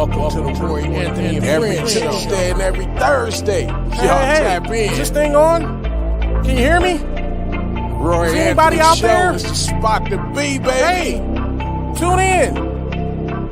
Welcome to the Roy Anthony every Tuesday and every Thursday. Y'all tap in. Is this thing on? Can you hear me? Roy Is anybody Anthony out show there? is the spot to be, baby. Hey, tune in.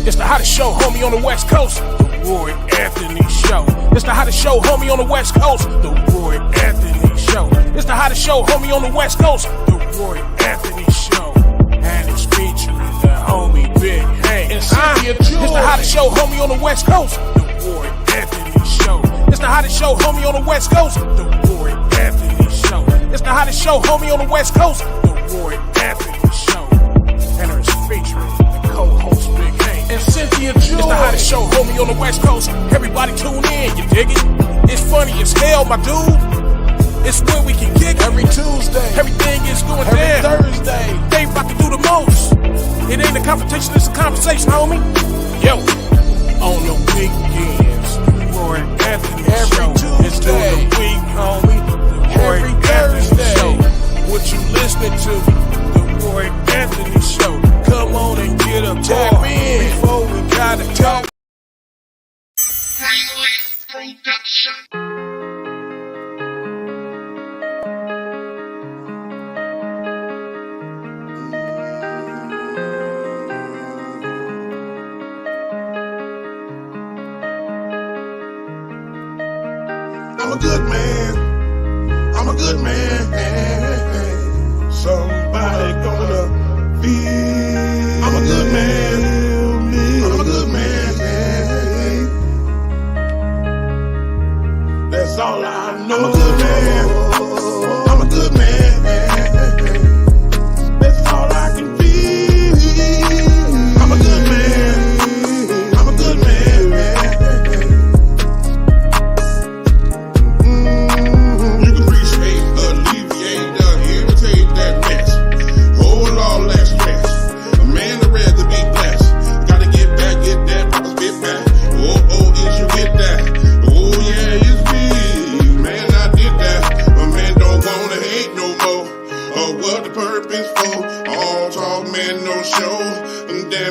It's the hottest show, homie, on the West Coast. The Roy Anthony Show. It's the hottest show, homie, on the West Coast. The Roy Anthony Show. It's the hottest show, homie, on the West Coast. The Roy Anthony Show. And it's featuring the homie Big Hank and Cynthia. It's the hottest show, homie, on the West Coast. The Roy Anthony Show. It's the hottest show, homie, on the West Coast. The Roy Anthony Show. It's the hottest show, homie, on the West Coast. The Roy Anthony Show. And it's featuring the co-host Big Hank and Cynthia. It's the hottest show, homie, on the West Coast. Everybody tune in, you dig it? It's funny as hell, my dude. It's where we can kick every Tuesday. Everything is going every down. Thursday. They about to do the most. It ain't a confrontation, it's a conversation, homie. Yo, on the weekends, Roy Anthony every Show. Tuesday. It's during the week, homie. The Roy Every Anthony Thursday. Show. What you listening to? The Roy Anthony Show. Come on and get a Tap bar in. before we gotta talk. I'm a good man. I'm a good man. Somebody gonna feel. I'm a good man. I'm a good man. That's all I know. I'm a good man. I'm a good man. That's all I can feel. I'm a good man. I'm a good man.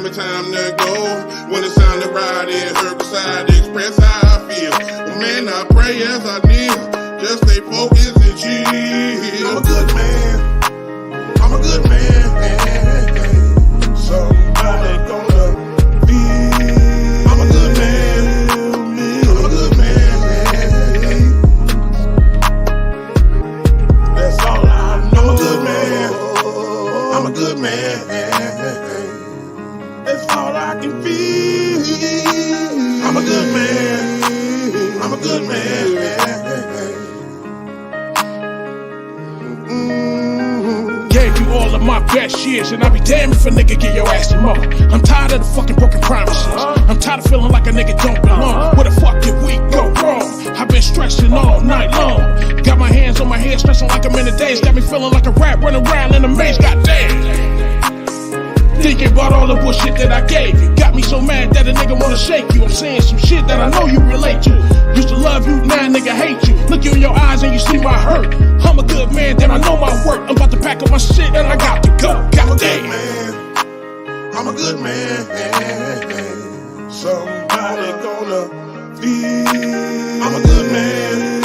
Time to go. When it's time to ride in, herbicide, express how I feel. Well, man, I pray as I kneel. Just stay focused and chill. I'm a good man. I'm a good man. Somebody gonna feel. I'm a good man. I'm a good man. That's all I know. I'm a good man. I'm a good man. That's all I can feel. I'm a good man. I'm a good man. Gave you all of my best years, and I'll be damned if a nigga get your ass tomorrow. I'm tired of the fucking broken promises. I'm tired of feeling like a nigga don't belong. Where the fuck did we go wrong? I've been stressing all night long. Got my hands on my head, stressing like I'm in a daze. Got me feeling like a rat running around in a maze. Goddamn. Thinking about all the bullshit that I gave you. Got me so mad that a nigga wanna shake you. I'm saying some shit that I know you relate to. Used to love you, now nigga hate you. Look you in your eyes and you see my hurt. I'm a good man, then I know my work. I'm about to pack up my shit and I got to go. Goddamn. I'm a good man. Somebody gonna feel. I'm a good man.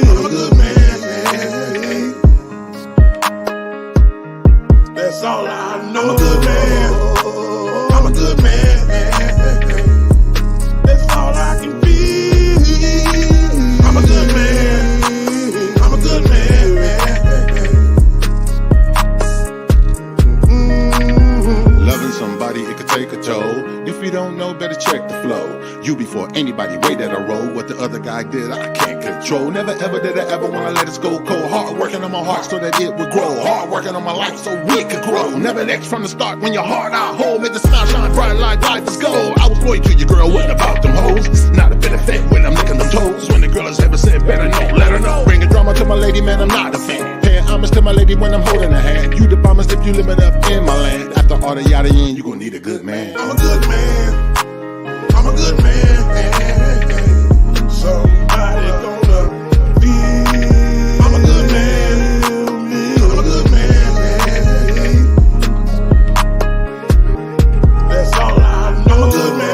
I'm a good man. That's all I know. I'm a good man. I'm a good man. That's all I can be. I'm a good man. I'm a good man. Loving somebody, it could take a toll. If you don't know, better check the flow. You before anybody, way that I roll. What the other guy did, I can't control. Never ever did I ever wanna let it go cold. Hard working on my heart so that it would grow. Hard working on my life so we could grow. Never next from the start when your heart I hold. Make the smile shine bright like life is gold. I was loyal to your girl, wasn't about them hoes. Not a benefit when I'm licking them toes. When the girl has ever said better know, let her know. Bringing drama to my lady, man, I'm not a fan. Paying homage to my lady when I'm holding her hand. You the bombers if you living up in my land. After all the yada yin, you gon' need a good man. I'm a good man. I'm a good man. Somebody gonna feel. I'm a good man. I'm a good man. That's all I know. I'm a good man.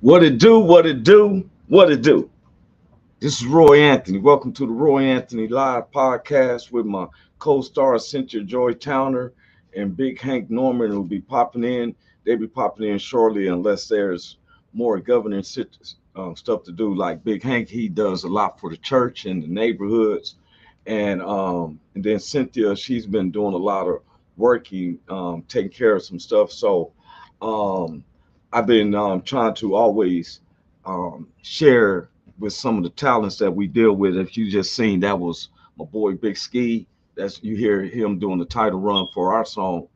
What it do, what it do, what it do. This is Roy Anthony. Welcome to the Roy Anthony Live Podcast with my co-star Cynthia Joy Towner and Big Hank Norman will be popping in. They'll be popping in shortly unless there's more governing stuff to do. Like Big Hank, he does a lot for the church and the neighborhoods. And then Cynthia, she's been doing a lot of working, taking care of some stuff. So um, I've been trying to always share with some of the talents that we deal with. If you just seen, that was my boy Big Ski. That's you hear him doing the title run for our song,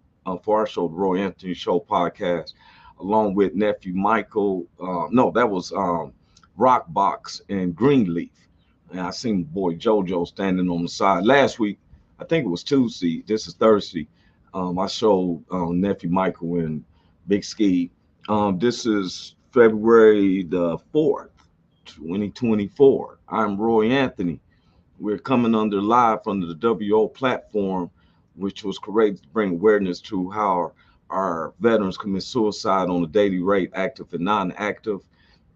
for our show, the Roy Anthony Show podcast, along with nephew Michael. No, that was Rockbox and Greenleaf. And I seen boy JoJo standing on the side last week. I think it was Tuesday. This is Thursday. I showed nephew Michael and Big Ski. This is February the 4th, 2024. I'm Roy Anthony. We're coming under live under the WO platform, which was created to bring awareness to how our veterans commit suicide on a daily rate, active and non-active.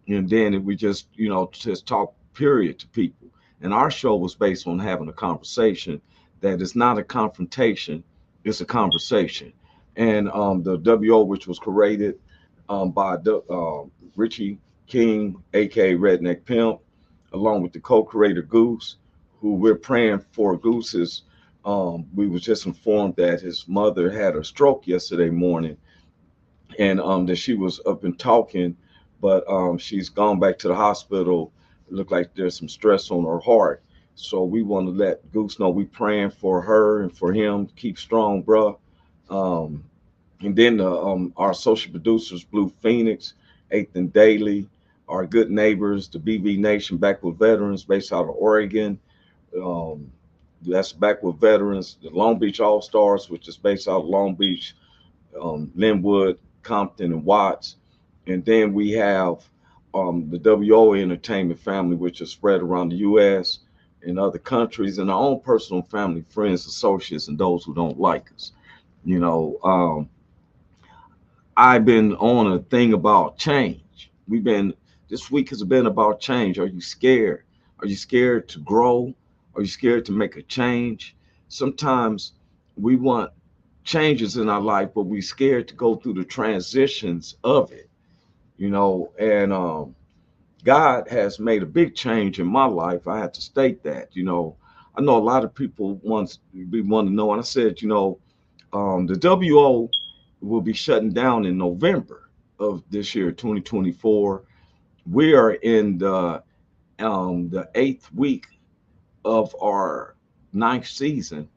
And then we just, just talk period to people. And our show was based on having a conversation that is not a confrontation, it's a conversation. And the WO, which was created by Richie King, aka Redneck Pimp, along with the co-creator Goose, who we're praying for. Goose's, we was just informed that his mother had a stroke yesterday morning, and that she was up and talking, but she's gone back to the hospital. It looked like there's some stress on her heart. So we want to let Goose know we praying for her and for him. Keep strong, bruh. Um, and then our social producers, Blue Phoenix, Eighth and Daily, our good neighbors, the BB Nation, Backward Veterans, based out of Oregon. Um, that's Backward Veterans, the Long Beach All Stars, which is based out of Long Beach, Linwood, Compton, and Watts. And then we have the WO Entertainment family, which is spread around the U.S. and other countries, and our own personal family, friends, associates, and those who don't like us. You know, I've been on a thing about change. This week has been about change. Are you scared? Are you scared to grow? Are you scared to make a change? Sometimes we want changes in our life, but we're scared to go through the transitions of it, and God has made a big change in my life. I have to state that. I know a lot of people want to know, and I said, the WO will be shutting down in November of this year, 2024. We are in the eighth week of our ninth season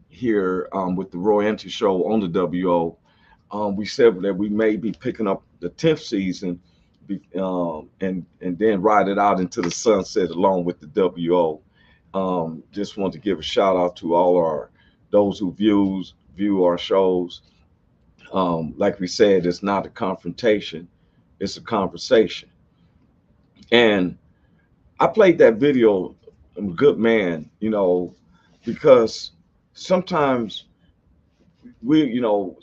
here with the Roy Anthony Show on the WO. We said that we may be picking up the 10th season and then ride it out into the sunset along with the WO. Just want to give a shout out to all those who view our shows. Like we said, it's not a confrontation, it's a conversation. And I played that video, I'm a good man, because sometimes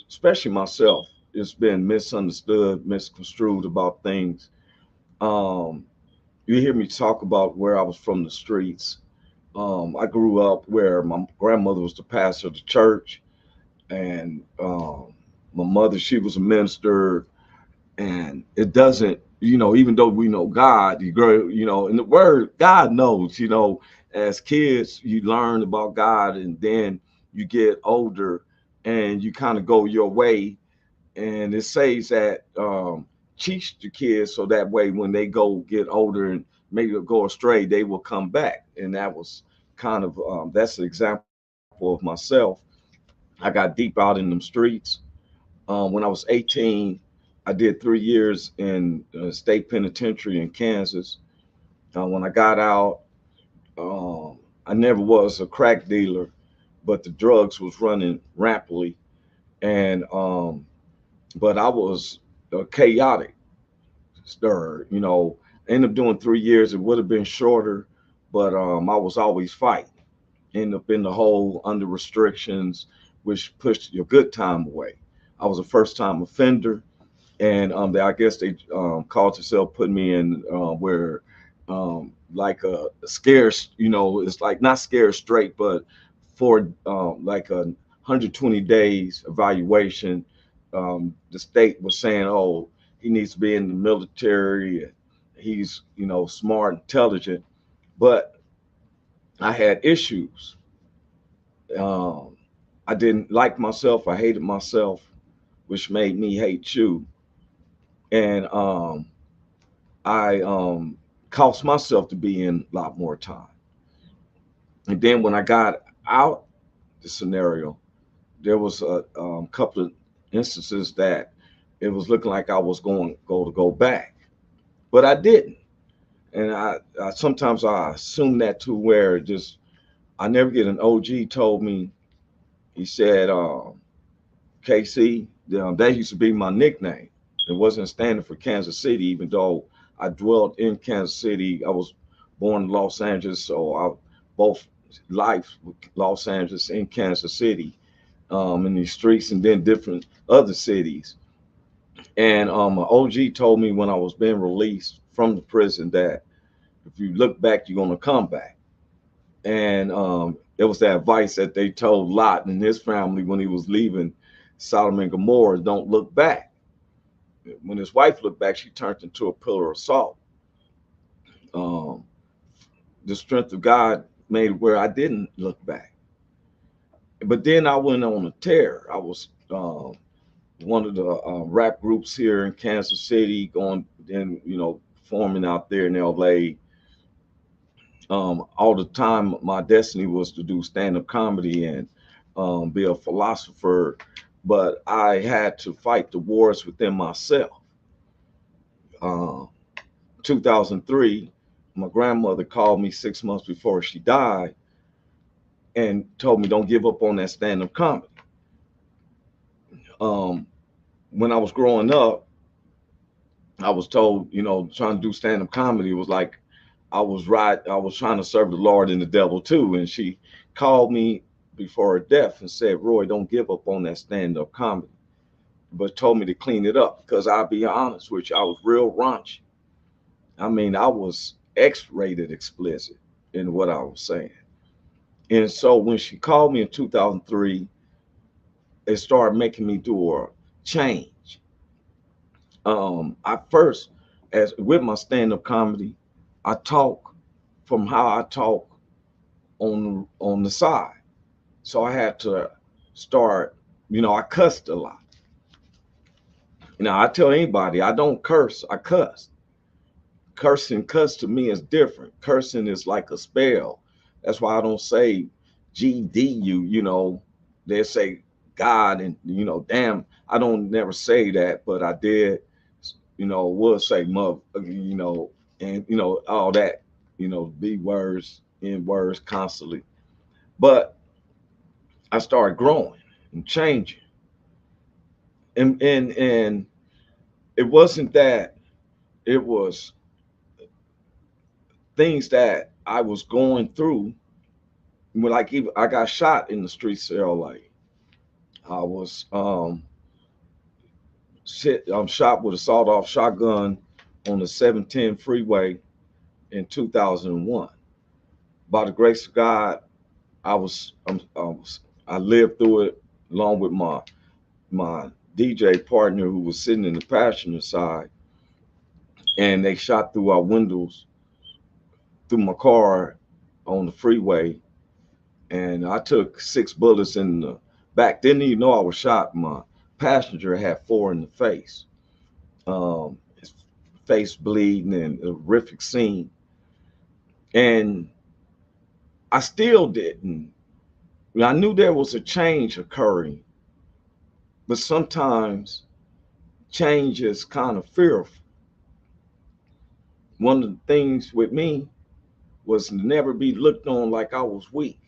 especially myself, it's been misunderstood, misconstrued about things. Um, you hear me talk about where I was from the streets. I grew up where my grandmother was the pastor of the church, and my mother, she was a minister. And it doesn't, even though we know God, you grow, in the word, God knows, as kids, you learn about God, and then you get older and you kind of go your way. And it says that teach the kids so that way when they go get older and maybe go astray, they will come back. And that was kind of, that's an example of myself. I got deep out in them streets. When I was 18, I did 3 years in state penitentiary in Kansas. When I got out, I never was a crack dealer, but the drugs was running rampantly, and but I was chaotic stir. Ended up doing 3 years. It would have been shorter, but I was always fighting. End up in the hole under restrictions, which pushed your good time away. I was a first time offender. and I guess they called themselves putting me in where like a scarce, it's like not scared straight, but for like a 120 days evaluation. The state was saying, oh, he needs to be in the military. He's smart, intelligent, but I had issues. Um, I didn't like myself. I hated myself, which made me hate you. And I cost myself to be in a lot more time. And then when I got out the scenario, there was a couple of instances that it was looking like I was go back, but I didn't. And I sometimes I assume that to where just I never get an OG told me. He said, KC, that used to be my nickname. It wasn't standing for Kansas City, even though I dwelt in Kansas City. I was born in Los Angeles, so I both life with Los Angeles and Kansas City, in these streets, and then different other cities. And my OG told me when I was being released from the prison that if you look back, you're gonna come back. And it was that advice that they told Lot and his family when he was leaving Sodom and Gomorrah: don't look back. When his wife looked back, she turned into a pillar of salt. Um, the strength of God made where I didn't look back. But then I went on a tear. I was one of the rap groups here in Kansas City, going then forming out there in LA. All the time, my destiny was to do stand-up comedy and be a philosopher, but I had to fight the wars within myself. Uh, 2003, my grandmother called me 6 months before she died and told me don't give up on that stand-up comedy. When I was growing up, I was told, trying to do stand-up comedy was like I was trying to serve the Lord and the devil too. And she called me before her death and said, Roy, don't give up on that stand-up comedy, but told me to clean it up because I'll be honest with you, I was real raunchy. I mean, I was X-rated explicit in what I was saying. And so when she called me in 2003, it started making me do a change. I first, as with my stand-up comedy, I talk from how I talk on the side. So I had to start, I cussed a lot. I tell anybody I don't curse, I cuss. Cursing, cuss to me is different. Cursing is like a spell. That's why I don't say GDU, they say God and damn, I don't never say that, but I did, would say mother, and all that, B words, N words constantly. But I started growing and changing. And it wasn't that, it was things that I was going through. When like even I got shot in the streets of LA. I was shot with a sawed-off shotgun on the 710 freeway in 2001. By the grace of God, I lived through it along with my DJ partner who was sitting in the passenger side, and they shot through our windows through my car on the freeway, and I took 6 bullets in the back. Didn't even know I was shot. My passenger had 4 in the face. His face bleeding and a horrific scene. And I still didn't. I knew there was a change occurring, but sometimes change is kind of fearful. One of the things with me was to never be looked on like I was weak.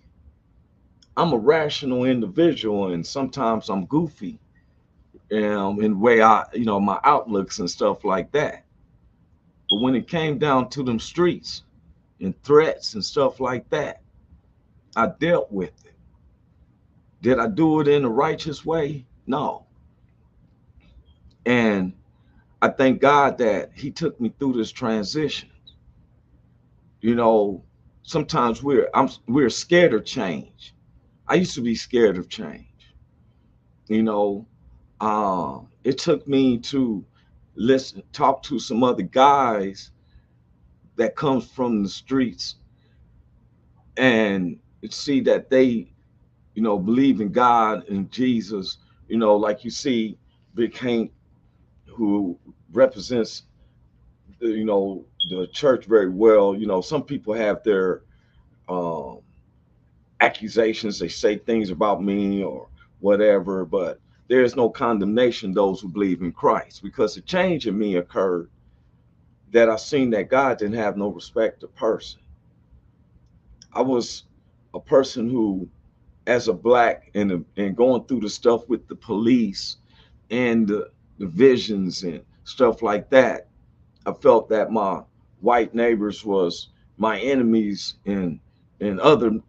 I'm a rational individual, and sometimes I'm goofy in the way my outlooks and stuff like that. But when it came down to them streets and threats and stuff like that, I dealt with it. Did I do it in a righteous way? No. And I thank God that He took me through this transition. You know, sometimes we're scared of change. I used to be scared of change. You know, it took me to talk to some other guys that comes from the streets and see that they, believe in God and Jesus. Like you see Big Hank, who represents, the church very well. Some people have their um, accusations. They say things about me or whatever, but there is no condemnation those who believe in Christ, because the change in me occurred that I seen that God didn't have no respect of person. I was a person who, as a black and going through the stuff with the police and the visions and stuff like that, I felt that my white neighbors was my enemies, and other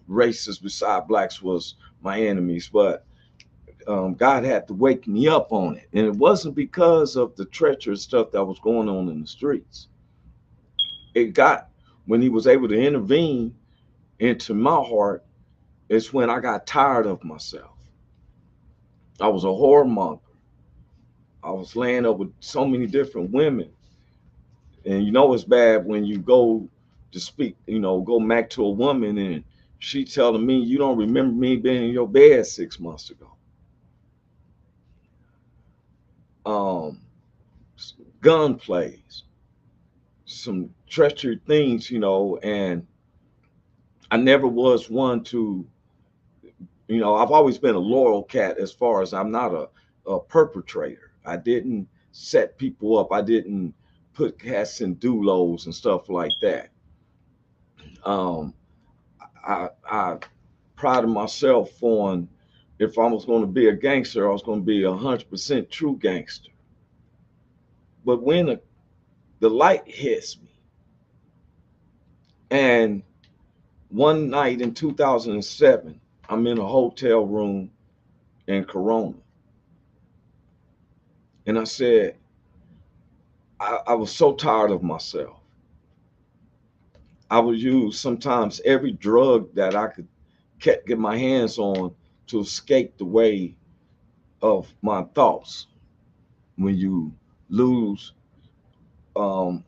races beside blacks was my enemies. But God had to wake me up on it, and it wasn't because of the treacherous stuff that was going on in the streets. It got when He was able to intervene into my heart. It's when I got tired of myself. I was a whoremonger. I was laying up with so many different women. And it's bad when you go to speak, go back to a woman and she telling me, you don't remember me being in your bed 6 months ago. Um, Gun plays, some treacherous things, and I never was one to, I've always been a loyal cat as far as I'm not a perpetrator. I didn't set people up. I didn't put cats in doulos and stuff like that. Um, I prided myself on, if I was going to be a gangster, I was going to be 100% true gangster. But when the light hits me, and one night in 2007, I'm in a hotel room in Corona, and I said, I was so tired of myself. I would use sometimes every drug that I could get my hands on to escape the way of my thoughts. When you lose um,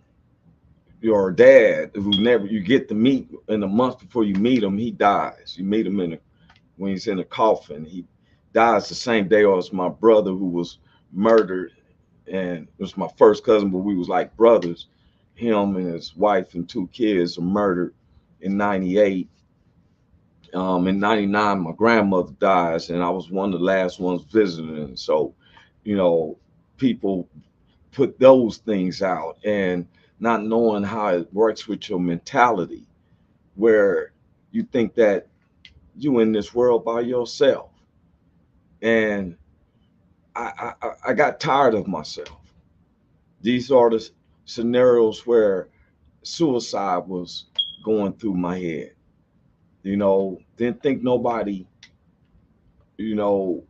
your dad, who never you get to meet in a month before you meet him, he dies. You meet him when he's in a coffin. He dies the same day as my brother, who was murdered, and it was my first cousin, but we was like brothers. Him and his wife and 2 kids were murdered in '98. In '99, my grandmother dies, and I was one of the last ones visiting. So, you know, people put those things out, and not knowing how it works with your mentality, where you think that you in this world by yourself. And I got tired of myself. These are the scenarios where suicide was going through my head. Didn't think nobody, you know,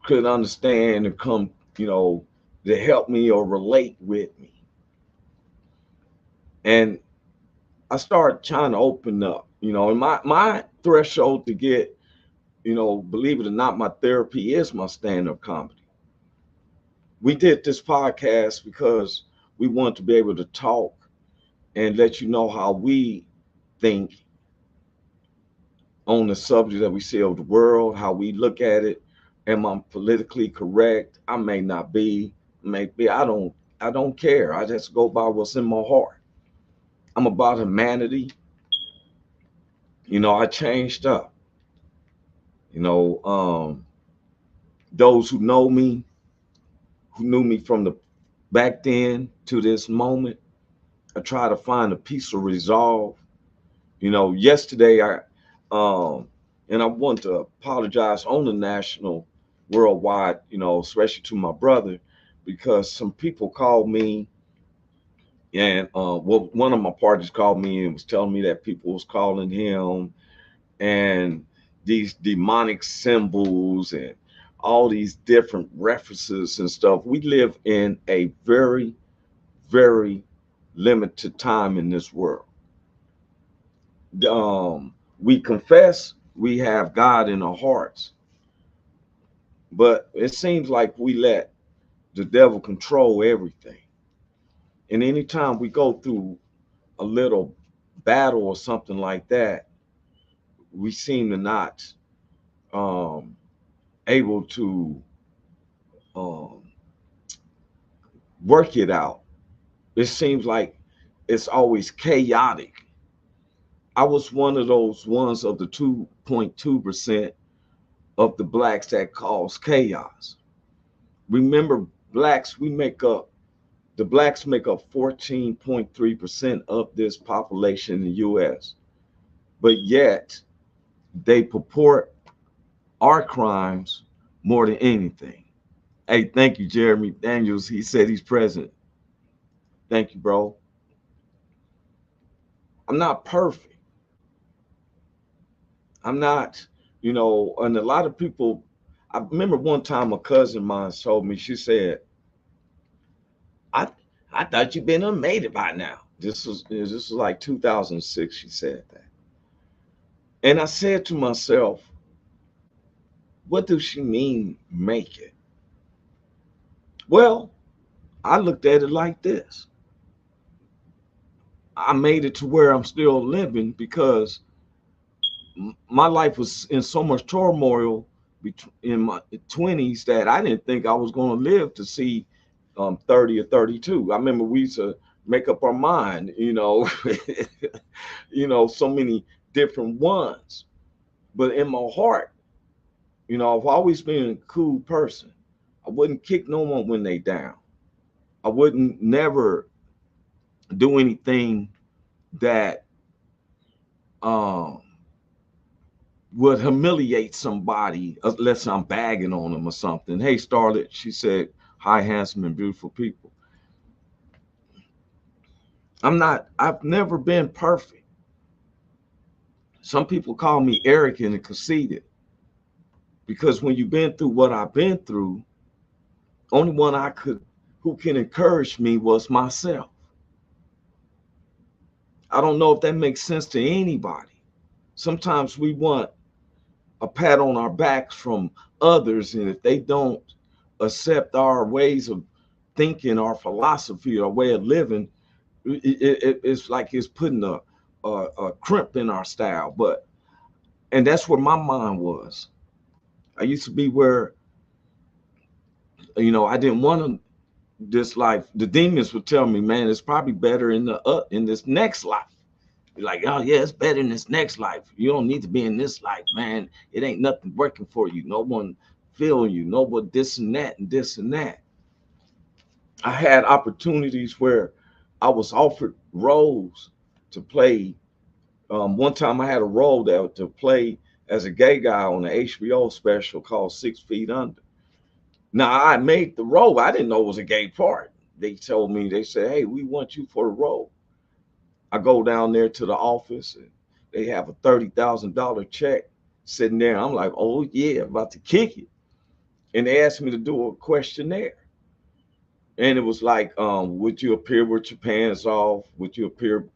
could understand and come, to help me or relate with me. And I started trying to open up, and my threshold to get, believe it or not, my therapy is my stand-up comedy. We did this podcast because we want to be able to talk and let you know how we think on the subject that we see of the world, how we look at it. Am I politically correct? I may not be, maybe I don't care. I just go by what's in my heart. I'm about humanity. I changed up. Those who know me, who knew me from the back then to this moment, I try to find a peace of resolve. Yesterday and I want to apologize on the national, worldwide, especially to my brother, because some people called me, and well, one of my partners called me and was telling me that people was calling him and these demonic symbols and all these different references and stuff. We live in a very, very limited time in this world. We confess we have God in our hearts, but it seems like we let the devil control everything. And anytime we go through a little battle or something like that, we seem to not um, able to um, work it out. It seems like it's always chaotic. I was one of those ones of the 2.2% of the blacks that cause chaos. Remember, the blacks make up 14.3% of this population in the US, but yet they purport our crimes more than anything. Hey, thank you, Jeremy Daniels. He said he's present. Thank you, bro. I'm not perfect. I'm not, and a lot of people, I remember one time a cousin of mine told me, she said, I I thought you'd been made it by now. This was like 2006, she said that. And I said to myself, what does she mean make it? Well, I looked at it like this. I made it to where I'm still living because my life was in so much turmoil in my 20s that I didn't think I was going to live to see 30 or 32. I remember we used to make up our mind, so many different ones. But in my heart, I've always been a cool person. I wouldn't kick no one when they down. I wouldn't never do anything that um would humiliate somebody unless I'm bagging on them or something. Hey, Starlet, she said, hi, handsome and beautiful people. I've never been perfect. Some people call me arrogant and conceited because when you've been through what I've been through, only one who can encourage me was myself. I don't know if that makes sense to anybody. Sometimes we want a pat on our backs from others, and if they don't accept our ways of thinking, our philosophy, our way of living, it's like it's putting a crimp in our style. And that's where my mind was. I used to be where, I didn't want this life. The demons would tell me, man, it's probably better in this next life. Like, oh yeah, it's better in this next life. You don't need to be in this life, man. It ain't nothing working for you. No one feeling you. No one this and that and this and that. I had opportunities where I was offered roles to play. One time I had a role to play as a gay guy on an HBO special called 6 Feet Under. Now I made the role. I didn't know it was a gay part. They said, hey, we want you for the role. I go down there to the office and they have a $30,000 check sitting there. I'm like, oh yeah, about to kick it. And they asked me to do a questionnaire. And it was like, would you appear with your pants off? Would you appear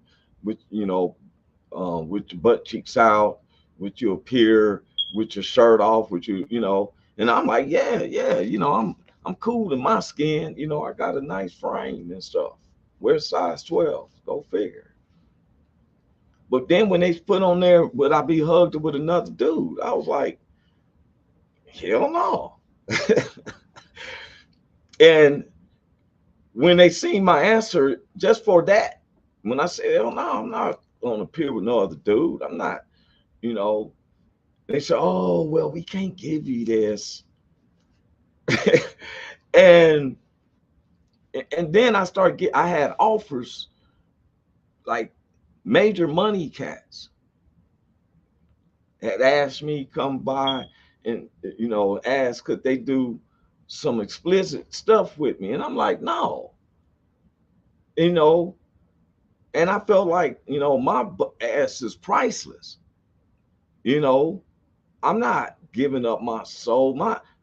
with, with your butt cheeks out? Would you appear with your shirt off? Would you, And I'm like, yeah, I'm cool in my skin. I got a nice frame and stuff. Wear size 12. Go figure. But then when they put on there, would I be hugged with another dude? I was like, hell no. And when they seen my answer, just for that, when I said, hell no, I'm not going to appear with no other dude. I'm not, they said, oh, well, we can't give you this. and then I had offers like major money cats had asked me come by and ask could they do some explicit stuff with me, and I'm like, no, and I felt like my ass is priceless. I'm not giving up my soul.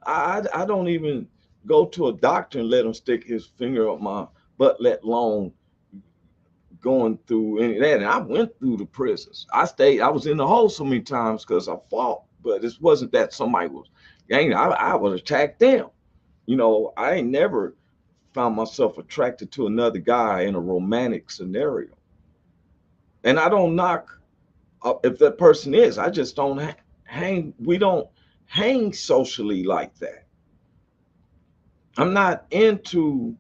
I don't even go to a doctor and let him stick his finger up my butt, let alone going through any of that. And I went through the prisons. I was in the hole so many times because I fought, but it wasn't that somebody was gang. I would attack them. I ain't never found myself attracted to another guy in a romantic scenario. And I don't knock if that person is. I just don't hang. We don't hang socially like that. I'm not into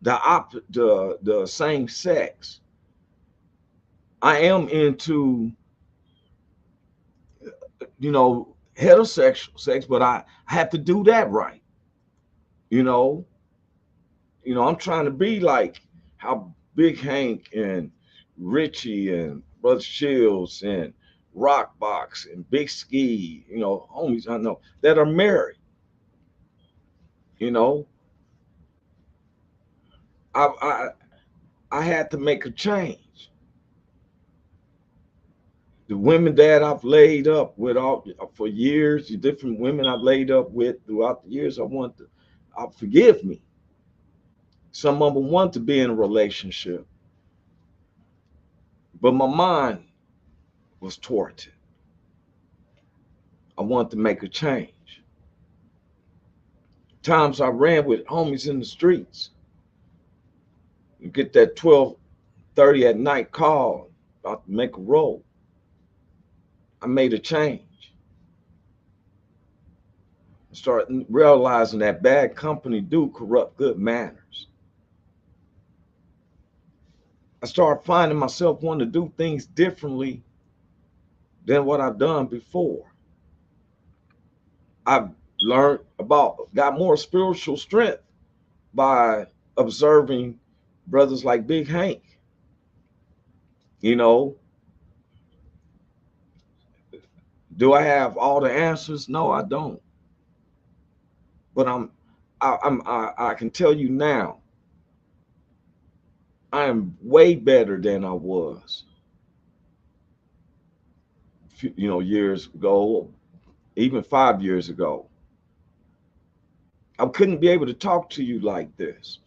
the same sex. I am into heterosexual sex, but I have to do that right. You know, I'm trying to be like how Big Hank and Richie and Brother Shields and Rockbox and Big Ski, homies I know that are married. You know, I I I had to make a change. The women that I've laid up with all for years, the different women I've laid up with throughout the years, forgive me. Some of them want to be in a relationship, but my mind was tortured. I wanted to make a change. Times I ran with homies in the streets. You get that 12:30 at night call about to make a roll. I made a change. I started realizing that bad company do corrupt good manners. I started finding myself wanting to do things differently than what I've done before. I've got more spiritual strength by observing brothers like Big Hank. You know, do I have all the answers? No, I don't. But I can tell you now, I am way better than I was, years ago, even 5 years ago. I couldn't be able to talk to you like this.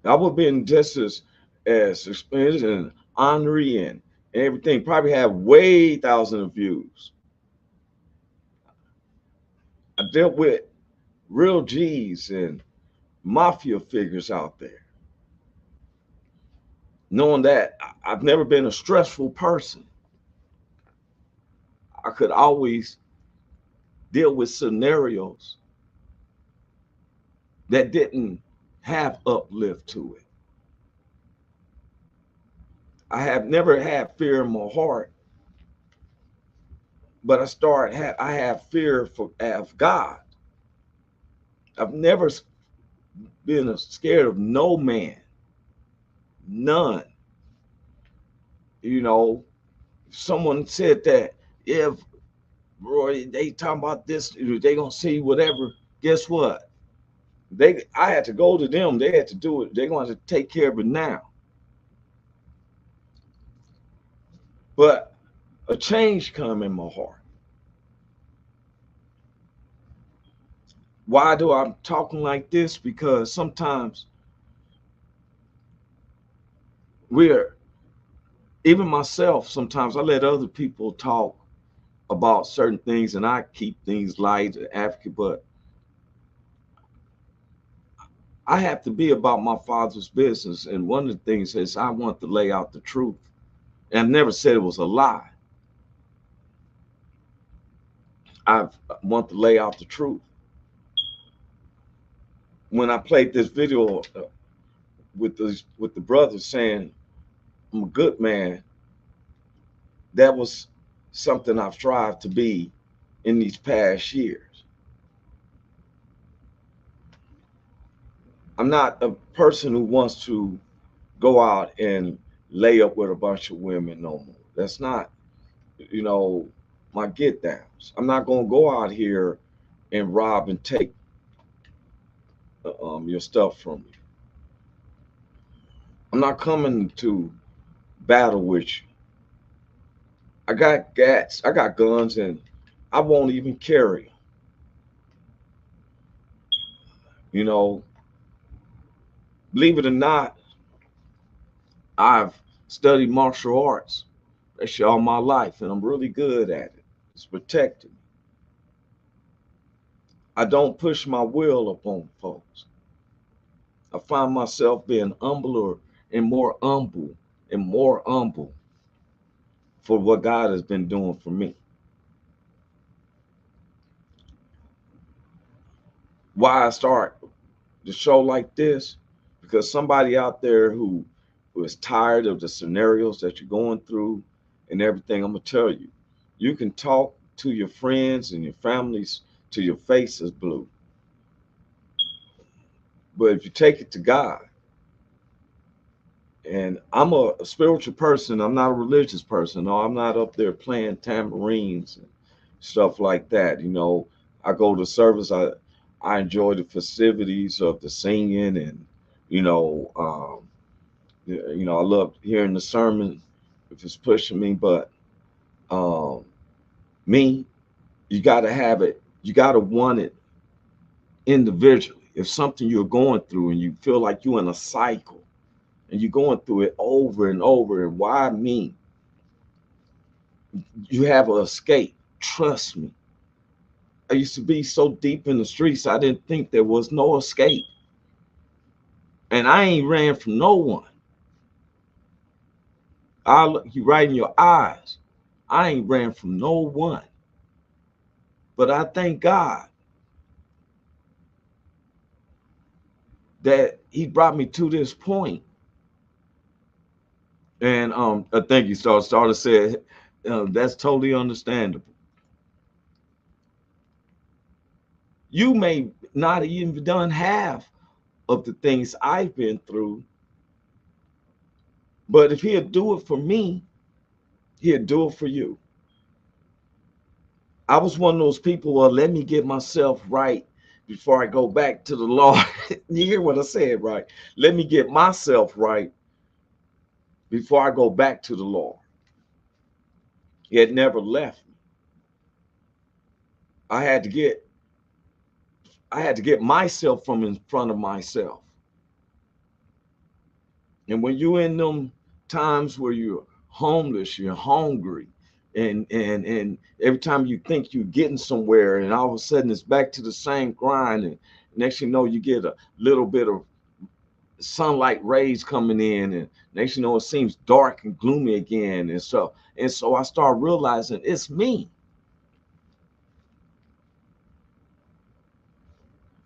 I would have been just as experienced and ornery and everything. Probably have way thousands of views. I dealt with real G's and mafia figures out there. Knowing that I've never been a stressful person, I could always deal with scenarios that didn't have uplift to it. I have never had fear in my heart, but I have fear of God. I've never been scared of no man, none. Someone said that if Roy, they talking about this, they gonna see whatever. Guess what? I had to go to them. They had to do it. They're going to take care of it now. But a change come in my heart. Why do I'm talking like this? Because sometimes even myself, sometimes I let other people talk about certain things and I keep things light and advocate, but I have to be about my father's business. And one of the things is I want to lay out the truth. And I've never said it was a lie. I want to lay out the truth. When I played this video with the brothers saying I'm a good man, that was something I've strived to be in these past years. I'm not a person who wants to go out and lay up with a bunch of women no more. That's not, my get downs. I'm not going to go out here and rob and take your stuff from you. I'm not coming to battle with you. I got guns and I won't even carry them. You know, believe it or not, I've studied martial arts. That shit all my life, and I'm really good at it. It's protected me. I don't push my will upon folks. I find myself being humbler and more humble for what God has been doing for me. Why I start the show like this? Because somebody out there who is tired of the scenarios that you're going through and everything, I'm gonna tell you, you can talk to your friends and your families till your face is blue. But if you take it to God, and I'm a spiritual person, I'm not a religious person. No, I'm not up there playing tambourines and stuff like that. You know, I go to service. I enjoy the festivities of the singing, and you know, I love hearing the sermon if it's pushing me. But um, me, you got to have it. You got to want it individually. If something you're going through and you feel like you're in a cycle and you're going through it over and over, and why me? You have an escape. Trust me. I used to be so deep in the streets, I didn't think there was no escape. And I ain't ran from no one. I look you right in your eyes. I ain't ran from no one. But I thank God that He brought me to this point. And I thank you, Starter said, that's totally understandable. You may not even done half of the things I've been through, but if He'll do it for me, He'll do it for you. I was one of those people, well, let me get myself right before I go back to the Lord. You hear what I said, right? Let me get myself right before I go back to the Lord. He had never left me. I had to get myself from in front of myself. And when you're in them times where you're homeless, you're hungry, and every time you think you're getting somewhere, and all of a sudden it's back to the same grind, and next you know you get a little bit of sunlight rays coming in, and next you know it seems dark and gloomy again, and so I start realizing it's me.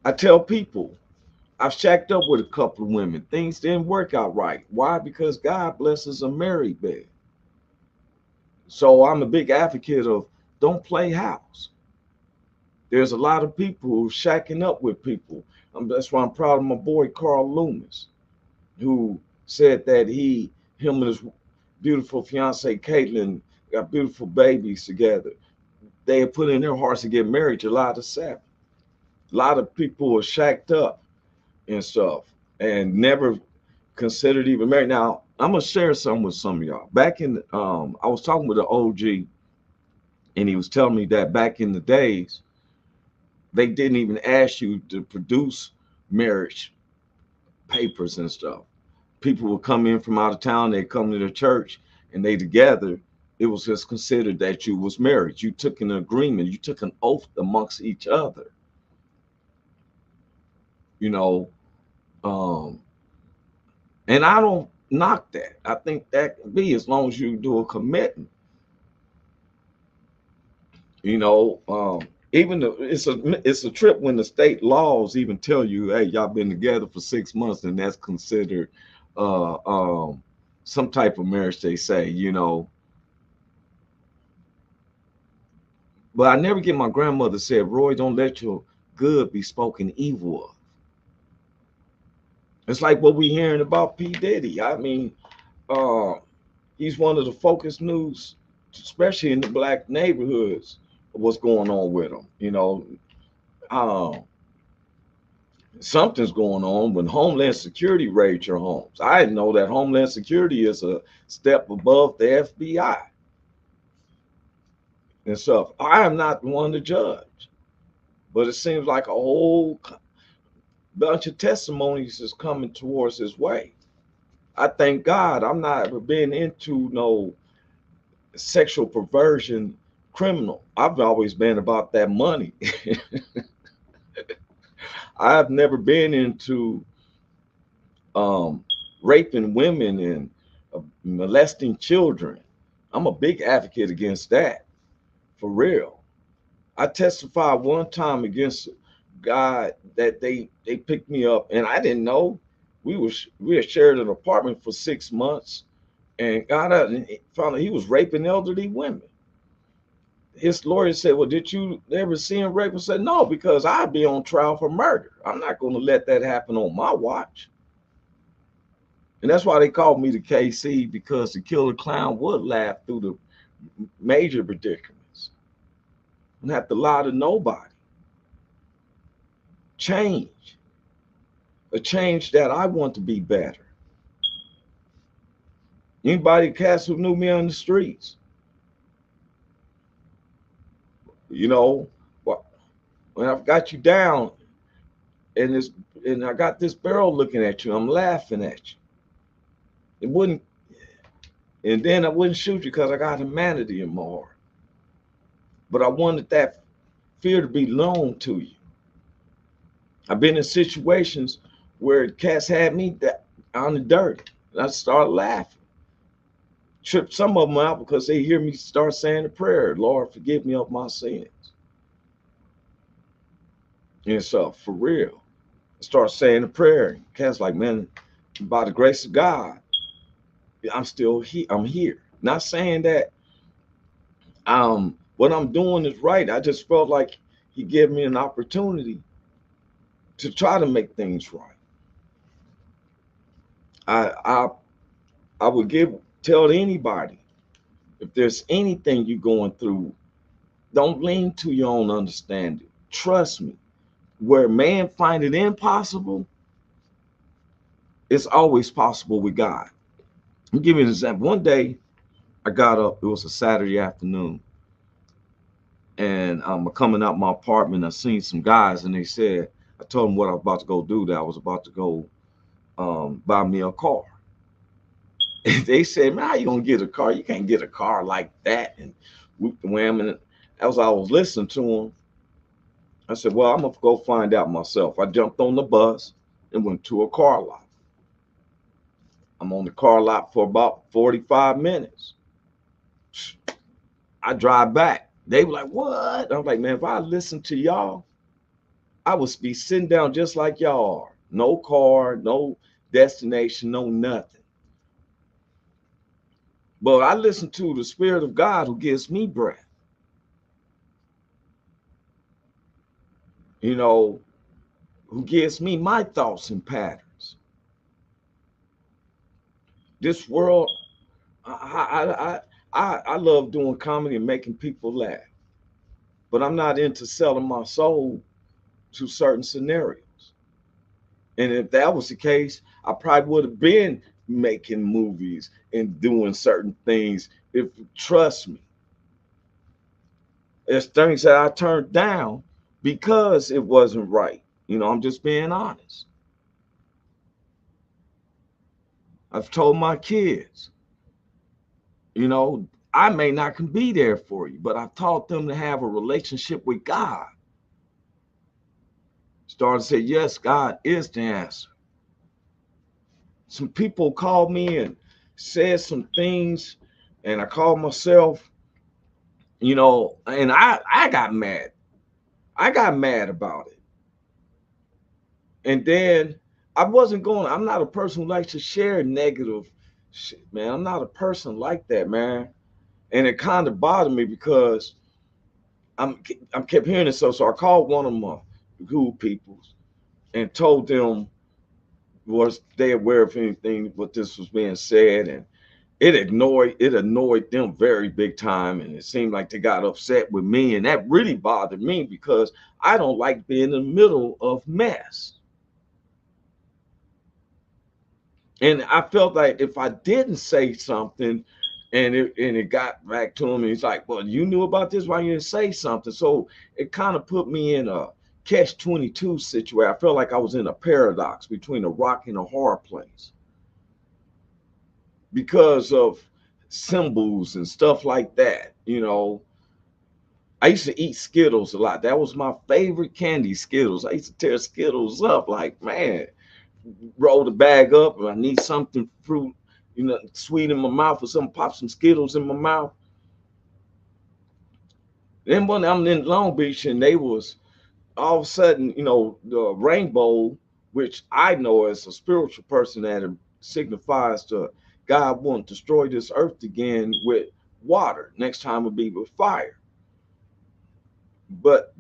I tell people I've shacked up with a couple of women. Things didn't work out right. Why? Because God blesses a married bed. So I'm a big advocate of don't play house. There's a lot of people who are shacking up with people. That's why I'm proud of my boy Carl Loomis, who said that him and his beautiful fiance Caitlin got beautiful babies together. They had put in their hearts to get married July the 7th. A lot of people are shacked up and stuff and never considered even married. Now, I'm gonna share something with some of y'all. Back in I was talking with an OG, and he was telling me that back in the days, they didn't even ask you to produce marriage papers and stuff. People would come in from out of town, they'd come to the church, and they together, it was just considered that you was married. You took an agreement, you took an oath amongst each other. You know, um, and I don't knock that. I think that can be as long as you do a commitment. You know, even it's a trip when the state laws even tell you, hey, y'all been together for 6 months, and that's considered uh, um, some type of marriage. They say, you know, but I never get my grandmother said, Roy, don't let your good be spoken evil of. It's like what we hearing about P Diddy. I mean, uh, he's one of the focus news, especially in the black neighborhoods. What's going on with him? You know, um, something's going on when Homeland Security raids your homes. I know that Homeland Security is a step above the FBI and stuff. I am not the one to judge, but it seems like a whole bunch of testimonies is coming towards his way. I thank God I'm not ever been into no sexual perversion criminal. I've always been about that money. I've never been into um, raping women and molesting children. I'm a big advocate against that, for real. I testified one time against a guy that they picked me up, and I didn't know. We had shared an apartment for 6 months, and got out and found out he was raping elderly women. His lawyer said, "Well, did you ever see him rape?" I said, "No, because I'd be on trial for murder. I'm not going to let that happen on my watch." And that's why they called me the KC, because the killer clown would laugh through the major predicaments. I don't have to lie to nobody. Change. A change that I want to be better. Anybody cats who knew me on the streets, you know, when I've got you down and this and I got this barrel looking at you, I'm laughing at you. It wouldn't, and then I wouldn't shoot you because I got humanity in my heart. But I wanted that fear to be known to you. I've been in situations where cats had me on the dirt, and I started laughing. Tripped some of them out because they hear me start saying a prayer, "Lord, forgive me of my sins." And so, for real, I start saying a prayer. Cats like, "Man, by the grace of God, I'm still here. I'm here." Not saying that what I'm doing is right. I just felt like he gave me an opportunity to try to make things right. I I would tell anybody, if there's anything you're going through, don't lean to your own understanding. Trust me. Where man find it impossible, it's always possible with God. I'll give you an example. One day I got up, it was a Saturday afternoon, and I'm coming out my apartment. I seen some guys, and they said, I told them what I was about to go do, that I was about to go buy me a car. And they said, "Man, how you gonna get a car? You can't get a car like that." And whoop the wham. And as I was listening to them, I said, "Well, I'm gonna go find out myself." I jumped on the bus and went to a car lot. I'm on the car lot for about 45 minutes. I drive back. They were like, "What?" I'm like, "Man, if I listened to y'all, I would be sitting down just like y'all are. No car, no destination, no nothing. But I listen to the Spirit of God who gives me breath. You know, who gives me my thoughts and patterns. This world, I love doing comedy and making people laugh, but I'm not into selling my soul to certain scenarios. And if that was the case, I probably would have been making movies and doing certain things. If trust me, there's things that I turned down because it wasn't right. You know, I'm just being honest. I've told my kids, you know, I may not can be there for you, but I've taught them to have a relationship with God. Started to say, yes, God is the answer. Some people called me and said some things, and I called myself, you know, and I got mad. I got mad about it. And then I'm not a person who likes to share negative shit, man. I'm not a person like that, man. And it kind of bothered me because I'm kept hearing it. So I called one of my group peoples and told them, was they aware of anything what this was being said, and it annoyed them very big time, and it seemed like they got upset with me, and that really bothered me because I don't like being in the middle of mess. And I felt like if I didn't say something and it got back to him, and he's like, "Well, you knew about this, why you didn't say something?" So it kind of put me in a catch-22 situation. I felt like I was in a paradox between a rock and a hard place because of symbols and stuff like that. I used to eat Skittles a lot. That was my favorite candy, Skittles. I used to tear Skittles up like, man, roll the bag up and I need something fruit, sweet in my mouth or something, pop some Skittles in my mouth. Then when I'm in Long Beach and they was all of a sudden, the rainbow, which I know as a spiritual person that it signifies to God won't destroy this earth again with water. Next time will be with fire. But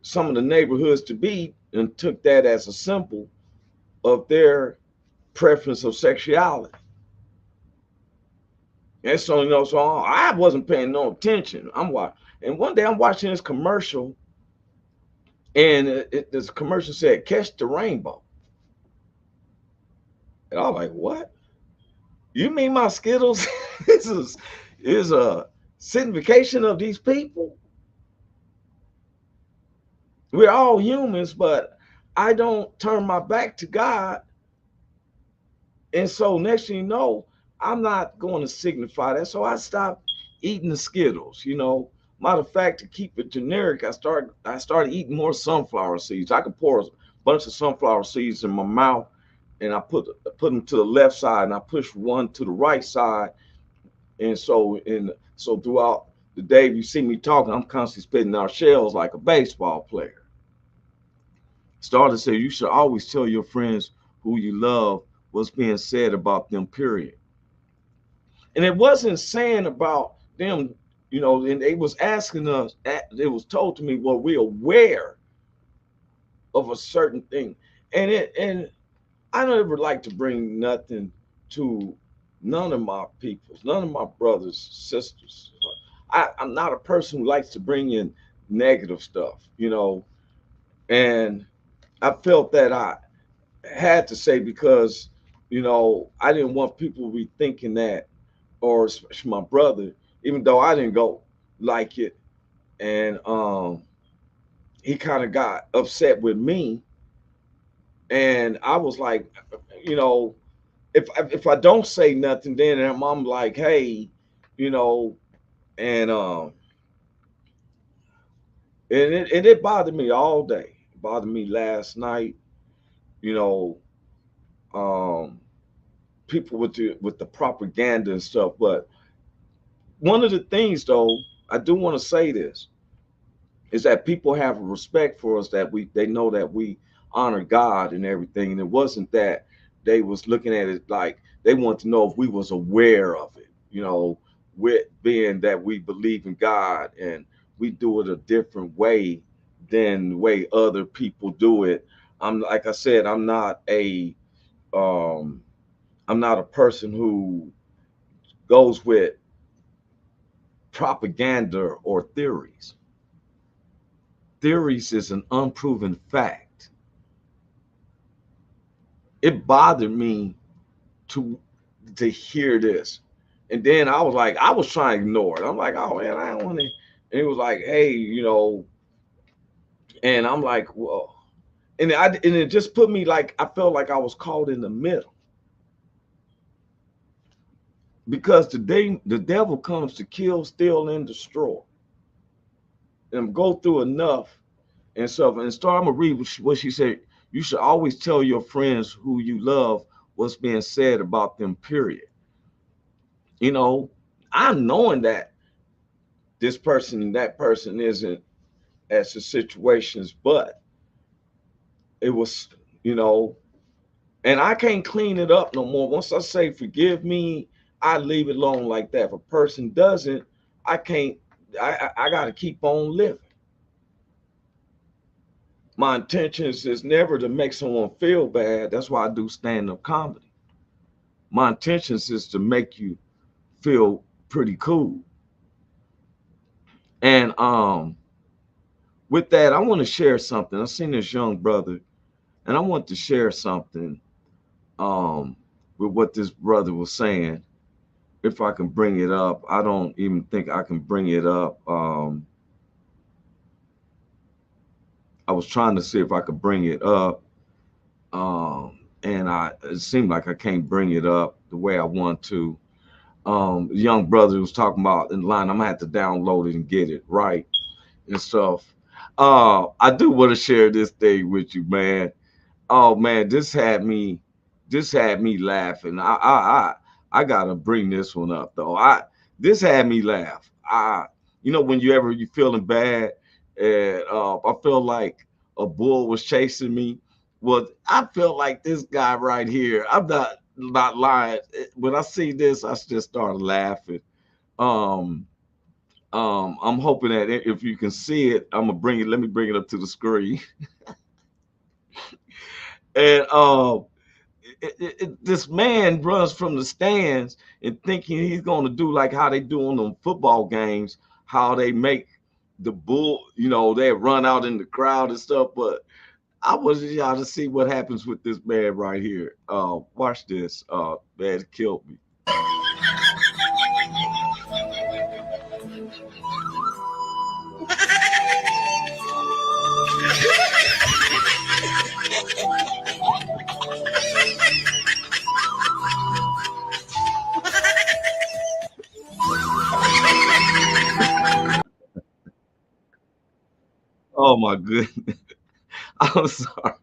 some of the neighborhoods to be and took that as a symbol of their preference of sexuality. And so, so I wasn't paying no attention. And one day I'm watching this commercial, and this commercial said, "Catch the rainbow." And I'm like, what? You mean my Skittles is a signification of these people? We're all humans, but I don't turn my back to God. And so next thing you know, I'm not going to signify that. So I stopped eating the Skittles. Matter of fact, to keep it generic, I started eating more sunflower seeds. I could pour a bunch of sunflower seeds in my mouth, and I put them to the left side, and I push one to the right side. And so throughout the day, if you see me talking, I'm constantly spitting out shells like a baseball player. Started to say, you should always tell your friends who you love what's being said about them, period. And it wasn't saying about them, and they was asking us, it was told to me, well, we're aware of a certain thing. And I never like to bring nothing to none of my peoples, none of my brothers, sisters. I'm not a person who likes to bring in negative stuff, and I felt that I had to say because, I didn't want people to be thinking that, or especially my brother, even though I didn't go like it. And he kind of got upset with me. And I was like, if I don't say nothing, then I'm like, hey, and it bothered me all day. It bothered me last night, you know, people with the propaganda and stuff. But one of the things, though, I do want to say this is that people have a respect for us, that they know that we honor God and everything. And it wasn't that they was looking at it like they want to know if we was aware of it, with being that we believe in God and we do it a different way than the way other people do it. Like I said, um I'm not a person who goes with propaganda or theories. Theories is an unproven fact. It bothered me to hear this. And then I was trying to ignore it. I'm like, oh man, I don't want to. And it was like, hey, and I'm like, well, and it just put me like, I felt like I was caught in the middle. Because today the devil comes to kill, steal, and destroy. And go through enough and stuff. And start, I'm gonna read what she said. You should always tell your friends who you love what's being said about them, period. I'm knowing that this person and that person isn't as the situations, but it was, and I can't clean it up no more. Once I say forgive me, I leave it alone like that. If a person doesn't, I can't, I got to keep on living. My intentions is never to make someone feel bad. That's why I do stand-up comedy. My intentions is to make you feel pretty cool. And with that, I want to share something. I seen this young brother, and I want to share something with what this brother was saying. If I can bring it up, I don't even think I can bring it up. I was trying to see if I could bring it up, and it seemed like I can't bring it up the way I want to. The young brother was talking about in line. I'm gonna have to download it and get it right and stuff. I do want to share this thing with you, man. Oh man, this had me laughing. I gotta bring this one up though. This had me laugh. When you feeling bad, and I feel like a bull was chasing me. Well, I felt like this guy right here. I'm not lying. When I see this, I just started laughing. Um, I'm hoping that if you can see it, I'm gonna bring it. Let me bring it up to the screen. And this man runs from the stands and thinking he's going to do like how they do on them football games, how they make the bull, they run out in the crowd and stuff. But I want y'all to see what happens with this man right here. Watch this. Man, it killed me. Oh my goodness. I'm sorry.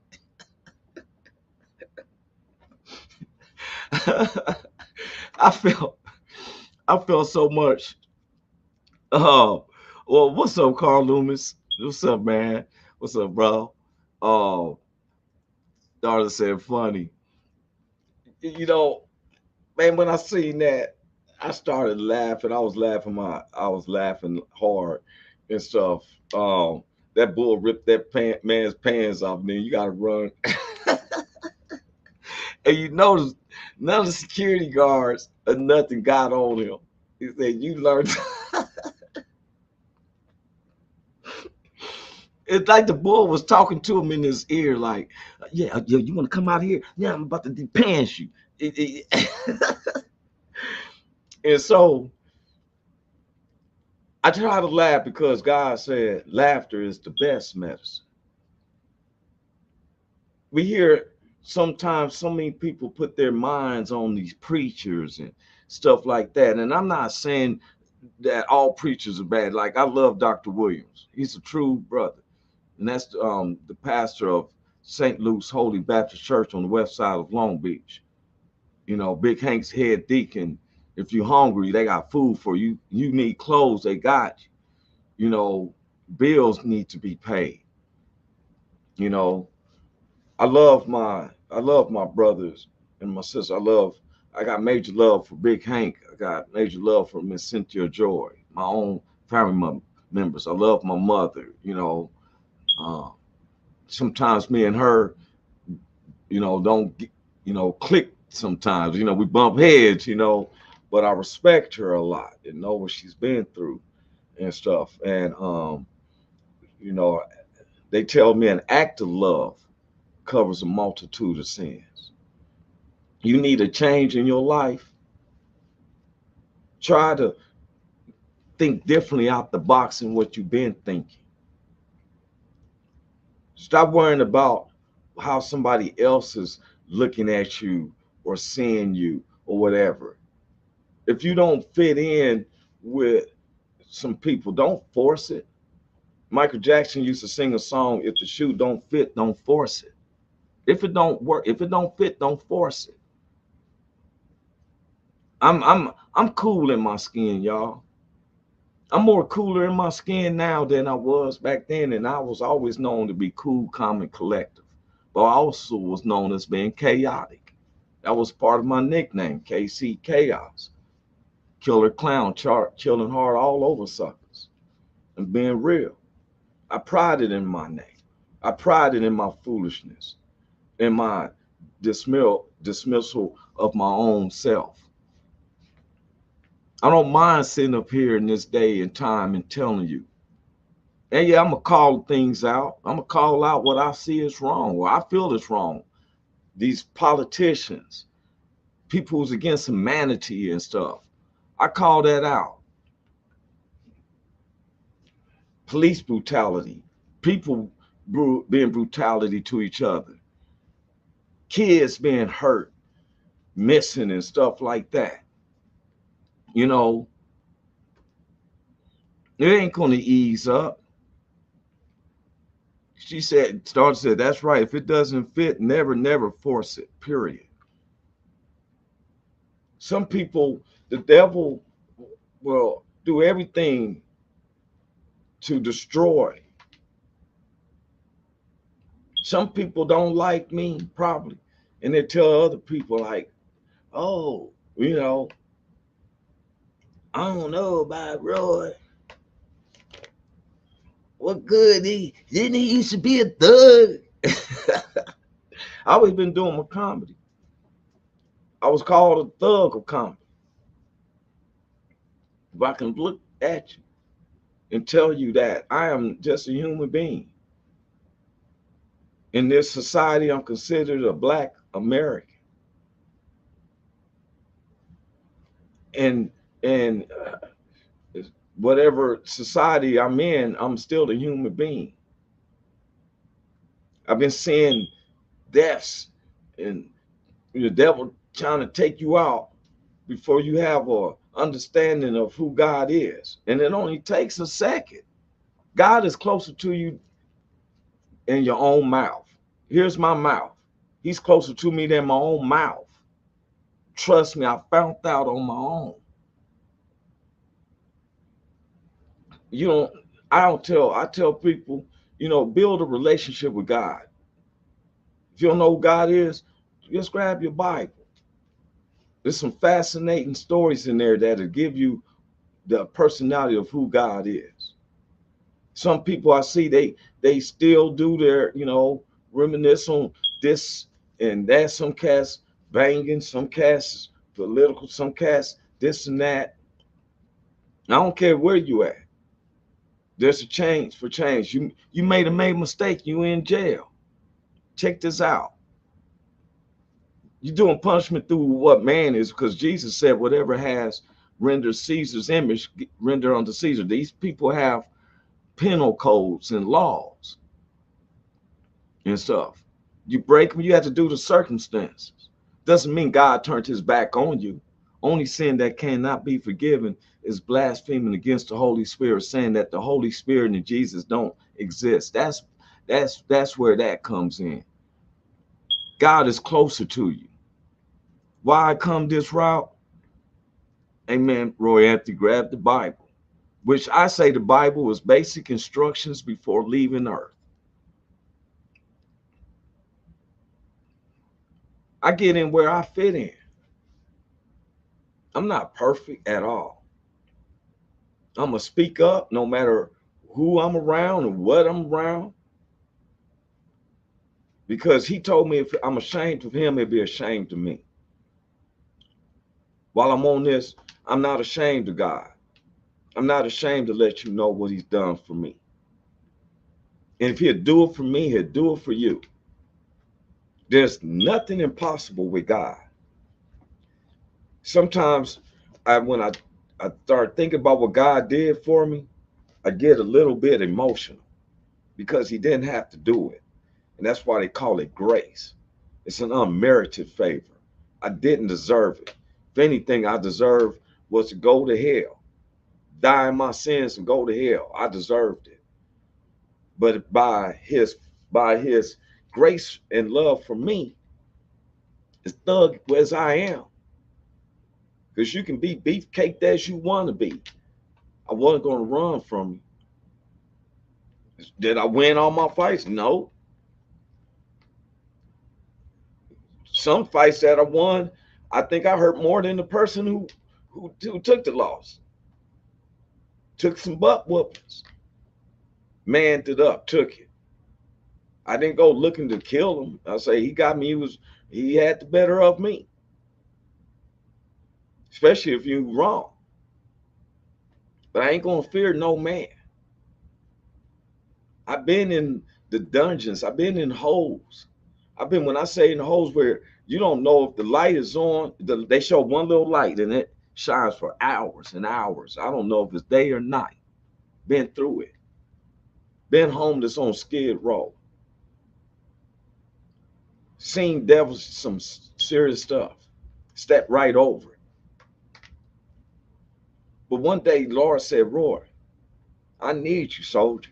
I felt I felt so much. Oh, well, what's up, Carl Loomis? What's up, man? What's up, bro? Oh, daughter said funny. You know, man, when I seen that, I started laughing. I was laughing hard and stuff. That bull ripped that man's pants off, and then you gotta run. And you notice none of the security guards or nothing got on him. He said, "You learned." It's like the bull was talking to him in his ear, like, "Yeah, yeah, you want to come out here? Yeah, I'm about to depants you." And so I try to laugh because God said laughter is the best medicine. We hear sometimes so many people put their minds on these preachers and stuff like that. And I'm not saying that all preachers are bad. Like I love Dr. Williams. He's a true brother. And that's the pastor of St. Luke's Holy Baptist Church on the west side of Long Beach. Big Hank's head deacon. If you're hungry, they got food for you. You need clothes, they got you. Bills need to be paid. You know, I love my brothers and my sisters. I got major love for Big Hank. I got major love for Miss Cynthia Joy, my own family members. I love my mother. Uh, Sometimes me and her, don't click sometimes. We bump heads, but I respect her a lot and know what she's been through and stuff. And you know, they tell me an act of love covers a multitude of sins. You need a change in your life. Try to think differently out the box than what you've been thinking. Stop worrying about how somebody else is looking at you or seeing you or whatever. If you don't fit in with some people, don't force it. Michael Jackson used to sing a song, if the shoe don't fit, don't force it. If it don't work, if it don't fit, don't force it. I'm cool in my skin, y'all. I'm more cooler in my skin now than I was back then, and I was always known to be cool, calm, and collective. But I also was known as being chaotic. That was part of my nickname, KC Chaos. Killer clown, chilling hard all over suckers, and being real. I prided in my name. I prided in my foolishness, in my dismissal of my own self. I don't mind sitting up here in this day and time and telling you. And yeah, I'm gonna call things out. I'm gonna call out what I see is wrong, or I feel is wrong. These politicians, people who's against humanity and stuff, I call that out. Police brutality, people being brutality to each other, kids being hurt, missing, and stuff like that. You know, it ain't gonna ease up. She said, Star said, that's right. If it doesn't fit, never force it. Period. Some people, the devil will do everything to destroy. Some people don't like me, probably, and they tell other people like, "Oh, I don't know about Roy. What good didn't he used to be a thug?" I always been doing my comedy. I was called a thug of comedy. If I can look at you and tell you that I am just a human being. In this society, I'm considered a Black American. And whatever society I'm in, I'm still a human being. I've been seeing deaths and the devil trying to take you out before you have a understanding of who God is. And it only takes a second. God is closer to you in your own mouth. Here's my mouth. He's closer to me than my own mouth. Trust me, I found out on my own. I tell people, build a relationship with God. If you don't know who God is, just grab your Bible. There's some fascinating stories in there that'll give you the personality of who God is. Some people I see, they still do their, reminisce on this and that. Some cats banging, some cats political, some cats this and that. I don't care where you at. There's a change for change. You made a mistake. You in jail. Check this out. You're doing punishment through what man is, because Jesus said, whatever has rendered Caesar's image, render unto Caesar. These people have penal codes and laws and stuff. You break them, you have to do the circumstances. Doesn't mean God turned his back on you. Only sin that cannot be forgiven is blaspheming against the Holy Spirit, saying that the Holy Spirit and Jesus don't exist. That's where that comes in. God is closer to you. Why I come this route? Amen. Roy Anthony, grab the Bible, which I say the Bible is basic instructions before leaving earth. I get in where I fit in. I'm not perfect at all. I'm going to speak up no matter who I'm around and what I'm around. Because he told me if I'm ashamed of him, it'd be ashamed of me. While I'm on this, I'm not ashamed of God. I'm not ashamed to let you know what he's done for me. And if he'll do it for me, he'll do it for you. There's nothing impossible with God. Sometimes when I start thinking about what God did for me, I get a little bit emotional because he didn't have to do it. And that's why they call it grace. It's an unmerited favor. I didn't deserve it. If anything, I deserved was to go to hell, die in my sins and go to hell. I deserved it. But by his grace and love for me, as thug as I am, because you can be beefcaked as you want to be. I wasn't going to run from you. Did I win all my fights? No. Some fights that I won, I think I hurt more than the person who took the loss. Took some butt whoopings. Manned it up, took it. I didn't go looking to kill him. I say he got me. He had the better of me. Especially if you're wrong. But I ain't gonna fear no man. I've been in the dungeons. I've been in holes. When I say in the holes where you don't know if the light is on, they show one little light and it shines for hours and hours. I don't know if it's day or night. Been through it. been homeless on Skid Row, seen devils, some serious stuff, stepped right over it. But one day, Lord said, Roy, I need you, soldier.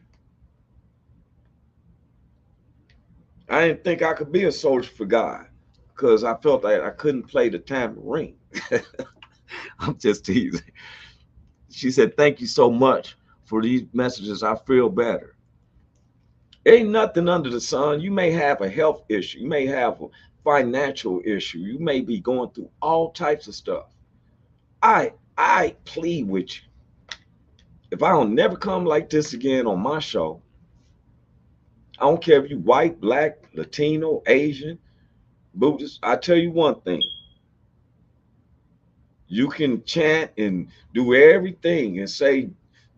I didn't think I could be a soldier for God because I felt that I couldn't play the tambourine. I'm just teasing. She said, thank you so much for these messages. I feel better. Ain't nothing under the sun. You may have a health issue. You may have a financial issue. You may be going through all types of stuff. I plead with you. If I don't never come like this again on my show, I don't care if you white, black, Latino, Asian, Buddhist. I tell you one thing. You can chant and do everything and say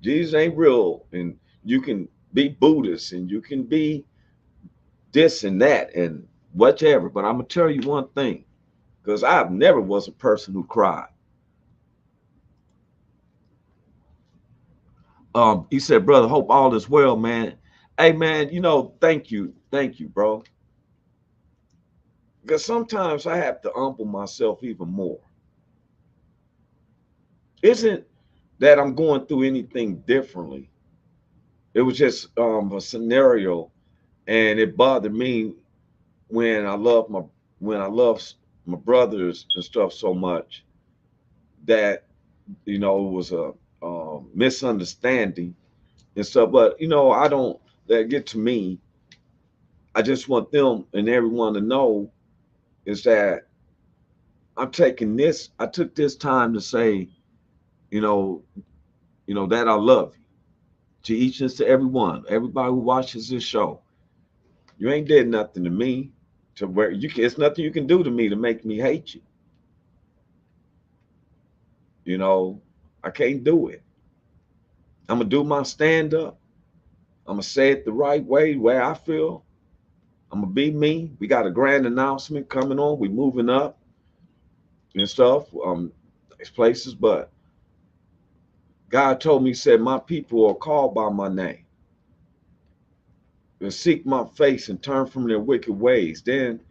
Jesus ain't real, and you can be Buddhist and you can be this and that and whatever. But I'm gonna tell you one thing, because I've never was a person who cried. He said, brother, hope all is well, man. Hey, man, you know, thank you, bro. Because sometimes I have to humble myself even more. Isn't that I'm going through anything differently. It was just a scenario, and it bothered me when I loved my brothers and stuff so much that, you know, it was a misunderstanding and stuff. But, you know, I don't let it get to me. I just want them and everyone to know is that I took this time to say, you know, that I love you. To each and to everyone, everybody who watches this show, you ain't did nothing to me to where it's nothing you can do to me to make me hate you. You know, I can't do it. I'm gonna do my stand up. I'm gonna say it the right way, where I feel. I'm gonna be me. We got a grand announcement coming on. We moving up and stuff, places, but God told me, he said, my people are called by my name. They'll seek my face and turn from their wicked ways. Then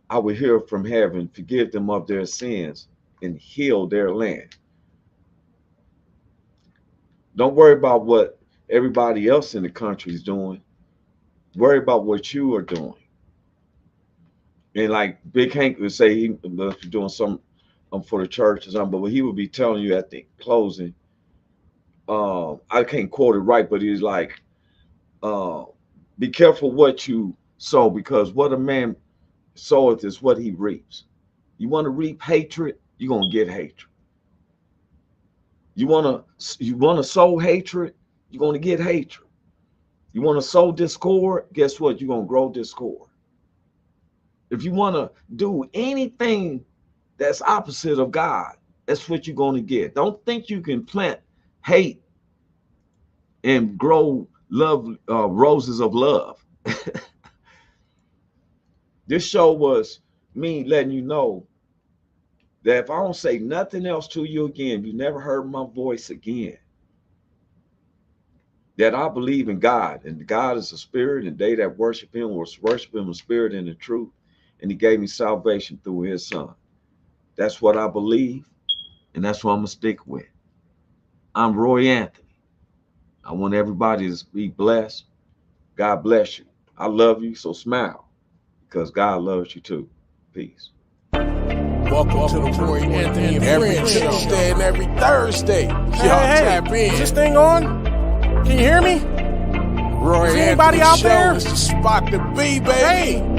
I will hear from heaven, forgive them of their sins, and heal their land. Don't worry about what everybody else in the country is doing. Worry about what you are doing. And like Big Hank would say, he must be doing some for the church or something, but he would be telling you at the closing, I can't quote it right, but he's like, be careful what you sow, because what a man soweth is what he reaps. You want to reap hatred, you're gonna get hatred. You wanna sow hatred, you're gonna get hatred. You want to sow discord, guess what? You're gonna grow discord. If you want to do anything that's opposite of God, that's what you're gonna get. Don't think you can plant hate and grow love, roses of love. This show was me letting you know that if I don't say nothing else to you again, you never heard my voice again, that I believe in God, and God is a spirit, and they that worship him will worship him in spirit and in truth, and he gave me salvation through his son. That's what I believe, and that's what I'm gonna stick with. I'm Roy Anthony. I want everybody to be blessed. God bless you. I love you, so smile, because God loves you too. Peace. Welcome to the Roy Anthony every Tuesday and every Thursday. Y'all tap in. Is this thing on? Can you hear me? Roy Is anybody Anthony out Show there? is the spot to be, baby. Hey.